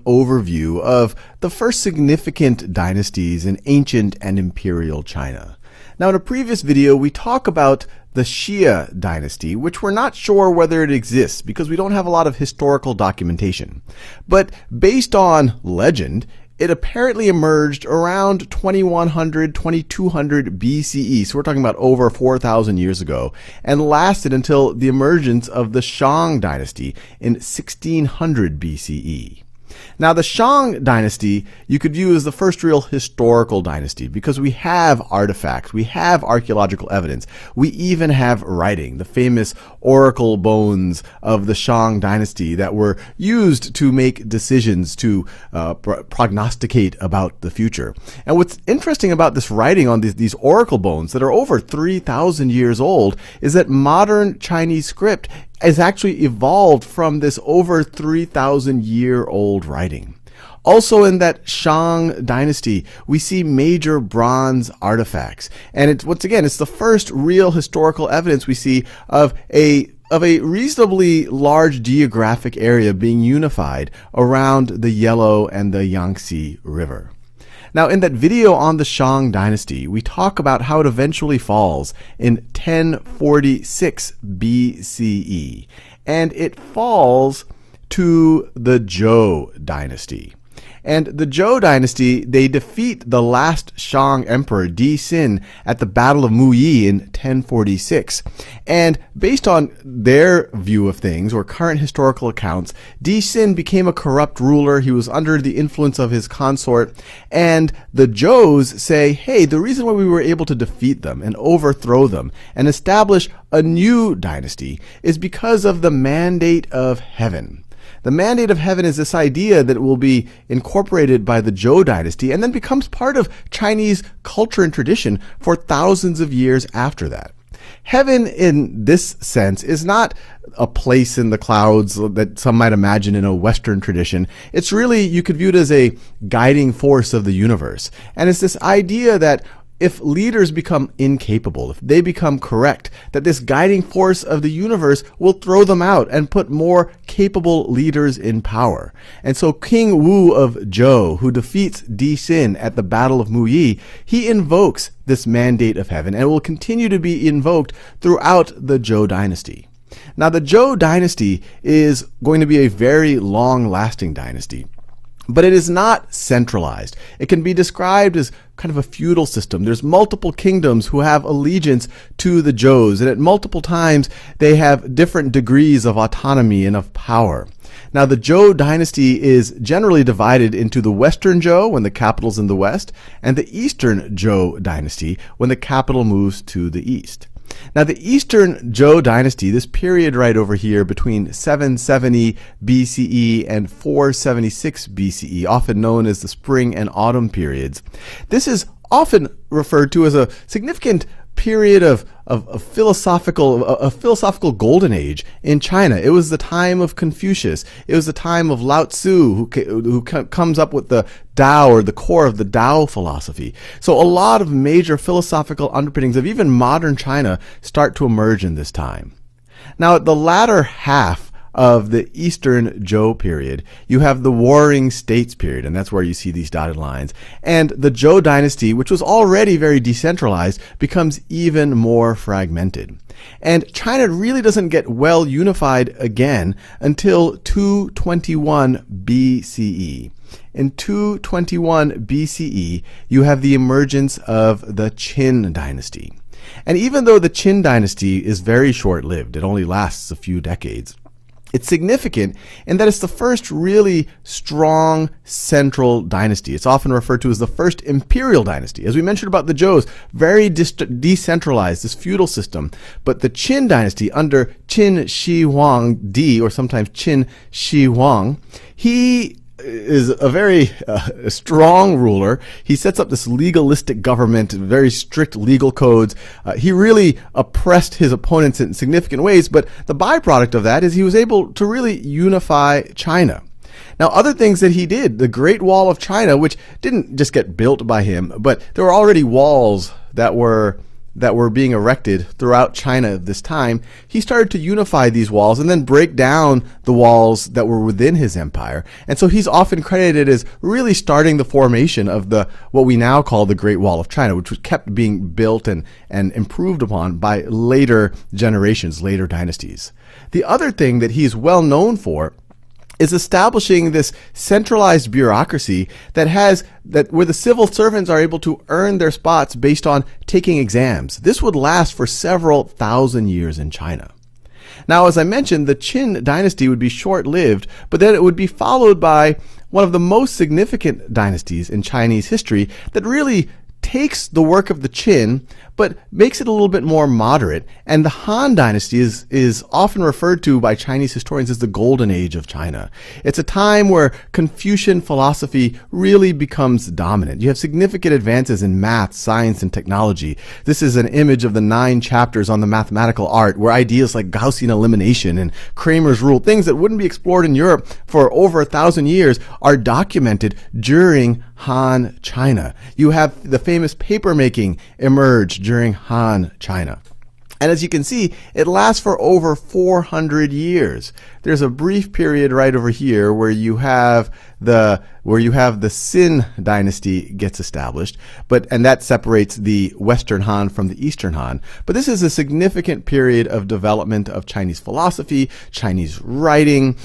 overview of the first significant dynasties in ancient and imperial China. Now, in a previous video, we talk about the Xia dynasty, which we're not sure whether it exists because we don't have a lot of historical documentation. But based on legend, it apparently emerged around 2100, 2200 BCE, so we're talking about over 4,000 years ago, and lasted until the emergence of the Shang dynasty in 1600 BCE. Now, the Shang dynasty you could view as the first real historical dynasty because we have artifacts, we have archaeological evidence, we even have writing, the famous oracle bones of the Shang dynasty that were used to make decisions to prognosticate about the future. And what's interesting about this writing on these oracle bones that are over 3,000 years old is that modern Chinese script is actually evolved from this over 3,000-year-old writing. Also in that Shang dynasty, we see major bronze artifacts. And once again, it's the first real historical evidence we see of a reasonably large geographic area being unified around the Yellow and the Yangtze River. Now, in that video on the Shang dynasty, we talk about how it eventually falls in 1046 BCE, and it falls to the Zhou dynasty. And the Zhou dynasty, they defeat the last Shang emperor, Di Xin, at the Battle of Muyi in 1046. And based on their view of things, or current historical accounts, Di Xin became a corrupt ruler. He was under the influence of his consort. And the Zhous say, hey, the reason why we were able to defeat them and overthrow them and establish a new dynasty is because of the mandate of heaven. The mandate of heaven is this idea that it will be incorporated by the Zhou dynasty and then becomes part of Chinese culture and tradition for thousands of years after that. Heaven, in this sense, is not a place in the clouds that some might imagine in a Western tradition. It's really, you could view it as a guiding force of the universe. And it's this idea that if leaders become incapable, if they become correct, that this guiding force of the universe will throw them out and put more capable leaders in power. And so King Wu of Zhou, who defeats Di Xin at the Battle of Muyi, he invokes this mandate of heaven and will continue to be invoked throughout the Zhou dynasty. Now, the Zhou dynasty is going to be a very long-lasting dynasty. But it is not centralized. It can be described as kind of a feudal system. There's multiple kingdoms who have allegiance to the Zhous, and at multiple times they have different degrees of autonomy and of power. Now, the Zhou dynasty is generally divided into the Western Zhou, when the capital's in the west, and the Eastern Zhou dynasty, when the capital moves to the east. Now, the Eastern Zhou dynasty, this period right over here between 770 BCE and 476 BCE, often known as the spring and autumn periods, this is often referred to as a significant period of philosophical golden age in China. It was the time of Confucius. It was the time of Lao Tzu, who comes up with the Tao, or the core of the Tao philosophy. So a lot of major philosophical underpinnings of even modern China start to emerge in this time. Now, at the latter half of the Eastern Zhou period, you have the Warring States period, and that's where you see these dotted lines. And the Zhou dynasty, which was already very decentralized, becomes even more fragmented. And China really doesn't get well unified again until 221 BCE. In 221 BCE, you have the emergence of the Qin dynasty. And even though the Qin dynasty is very short-lived, it only lasts a few decades, it's significant in that it's the first really strong central dynasty. It's often referred to as the first imperial dynasty. As we mentioned about the Zhous, very decentralized, this feudal system. But the Qin dynasty under Qin Shi Huang Di, or sometimes Qin Shi Huang, he is a very strong ruler. He sets up this legalistic government, very strict legal codes. He really oppressed his opponents in significant ways, but the byproduct of that is he was able to really unify China. Now, other things that he did, the Great Wall of China, which didn't just get built by him, but there were already walls that were that were being erected throughout China at this time, he started to unify these walls and then break down the walls that were within his empire. And so he's often credited as really starting the formation of what we now call the Great Wall of China, which was kept being built and improved upon by later generations, later dynasties. The other thing that he's well known for is establishing this centralized bureaucracy where the civil servants are able to earn their spots based on taking exams. This would last for several thousand years in China. Now, as I mentioned, the Qin dynasty would be short-lived, but then it would be followed by one of the most significant dynasties in Chinese history that really takes the work of the Qin but makes it a little bit more moderate. And the Han dynasty is often referred to by Chinese historians as the golden age of China. It's a time where Confucian philosophy really becomes dominant. You have significant advances in math, science, and technology. This is an image of the 9 chapters on the mathematical art, where ideas like Gaussian elimination and Cramer's rule, things that wouldn't be explored in Europe for over 1,000 years, are documented during Han China. You have the famous paper making emerge during Han China. And as you can see, it lasts for over 400 years. There's a brief period right over here where you have the Xin dynasty gets established, and that separates the Western Han from the Eastern Han. But this is a significant period of development of Chinese philosophy, Chinese writing,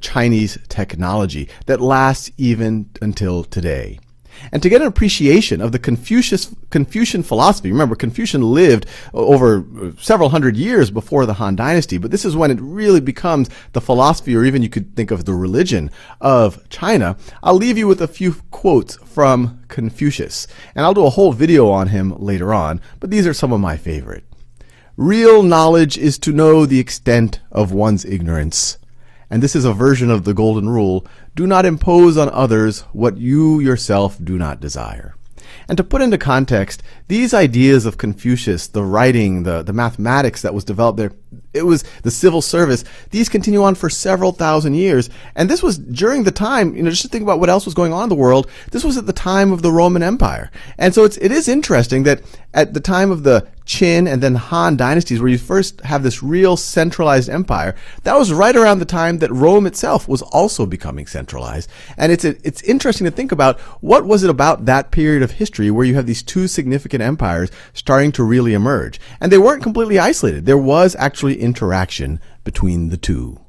Chinese technology that lasts even until today. And to get an appreciation of the Confucian philosophy, remember, Confucian lived over several hundred years before the Han Dynasty, but this is when it really becomes the philosophy, or even you could think of the religion of China. I'll leave you with a few quotes from Confucius, and I'll do a whole video on him later on, but these are some of my favorite. Real knowledge is to know the extent of one's ignorance. And this is a version of the golden rule: do not impose on others what you yourself do not desire. And to put into context, these ideas of Confucius, the writing, the mathematics that was developed there, it was the civil service, these continue on for several thousand years. And this was during the time, just to think about what else was going on in the world, this was at the time of the Roman Empire. And so it is interesting that at the time of the Qin and then Han dynasties, where you first have this real centralized empire, that was right around the time that Rome itself was also becoming centralized. And it's interesting to think about, what was it about that period of history where you have these two significant empires starting to really emerge? And they weren't completely isolated. There was actually interaction between the two.